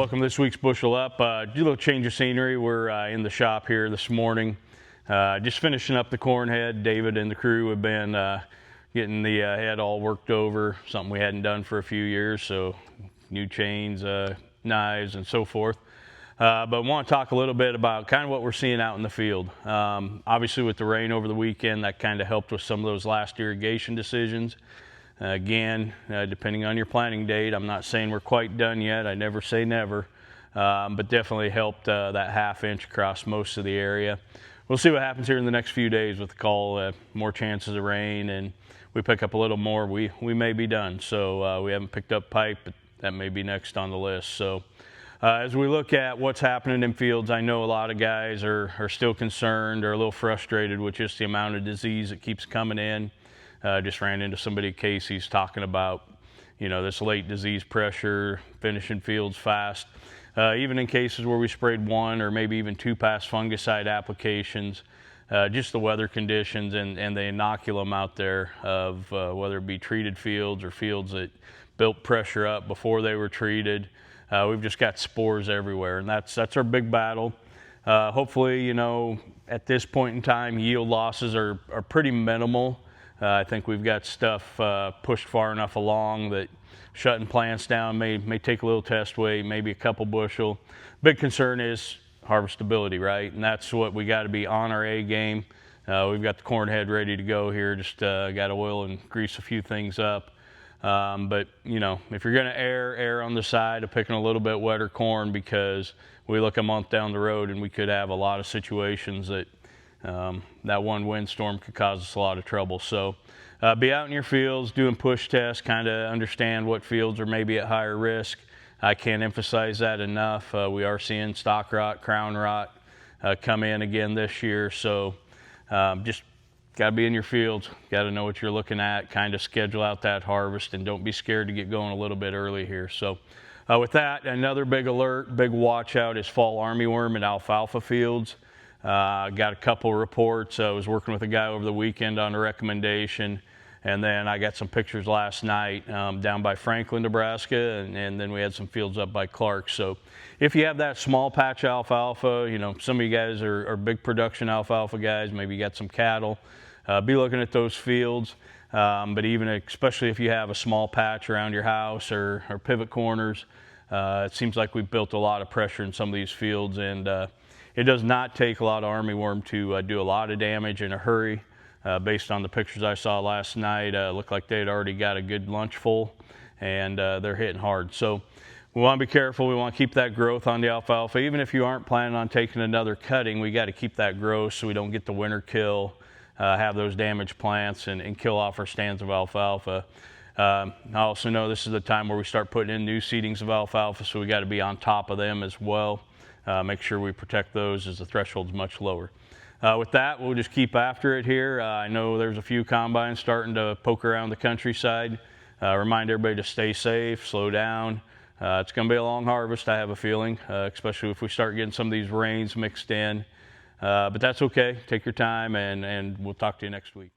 welcome to this week's Bushel Up. Do a little change of scenery. We're in the shop here this morning, just finishing up the corn head. David and the crew have been getting the head all worked over, something we hadn't done for a few years, so new chains, knives, and so forth. But I want to talk a little bit about kind of what we're seeing out in the field. Obviously with the rain over the weekend, that kind of helped with some of those last irrigation decisions. Again, depending on your planting date, I'm not saying we're quite done yet. I never say never, but definitely helped that half-inch across most of the area. We'll see what happens here in the next few days with the call. More chances of rain, and we pick up a little more, we may be done. So we haven't picked up pipe, but that may be next on the list. So as we look at what's happening in fields, I know a lot of guys are still concerned or a little frustrated with just the amount of disease that keeps coming in. Just ran into somebody at Casey's talking about, you know, this late disease pressure, finishing fields fast. Even in cases where we sprayed one or maybe even two past fungicide applications, just the weather conditions and the inoculum out there of whether it be treated fields or fields that built pressure up before they were treated. We've just got spores everywhere, and that's our big battle. Hopefully, you know, at this point in time, yield losses are pretty minimal. I think we've got stuff pushed far enough along that shutting plants down may take a little test weight, maybe a couple bushel. Big concern is harvestability, right? And that's what we got to be on our A game. We've got the corn head ready to go here, just got to oil and grease a few things up. But, you know, if you're going to err on the side of picking a little bit wetter corn, because we look a month down the road and we could have a lot of situations that that one windstorm could cause us a lot of trouble. So be out in your fields doing push tests, kind of understand what fields are maybe at higher risk. I can't emphasize that enough. We are seeing stock rot, crown rot come in again this year. So just got to be in your fields, got to know what you're looking at, kind of schedule out that harvest, and don't be scared to get going a little bit early here. So with that, another big alert, big watch out is fall armyworm in alfalfa fields. Got a couple reports. I was working with a guy over the weekend on a recommendation, and then I got some pictures last night down by Franklin, Nebraska, and then we had some fields up by Clark. So if you have that small patch alfalfa, you know, some of you guys are big production alfalfa guys, maybe you got some cattle, be looking at those fields. But even especially if you have a small patch around your house or pivot corners, it seems like we've built a lot of pressure in some of these fields, and it does not take a lot of armyworm to do a lot of damage in a hurry. Based on the pictures I saw last night, looked like they'd already got a good lunch full, and they're hitting hard. So we want to be careful. We want to keep that growth on the alfalfa. Even if you aren't planning on taking another cutting, we got to keep that growth so we don't get the winter kill, have those damaged plants, and kill off our stands of alfalfa. I also know this is the time where we start putting in new seedings of alfalfa, so we got to be on top of them as well. Make sure we protect those as the threshold's much lower. With that, we'll just keep after it here. I know there's a few combines starting to poke around the countryside. Remind everybody to stay safe, slow down. It's going to be a long harvest, I have a feeling, especially if we start getting some of these rains mixed in. But that's okay. Take your time, and we'll talk to you next week.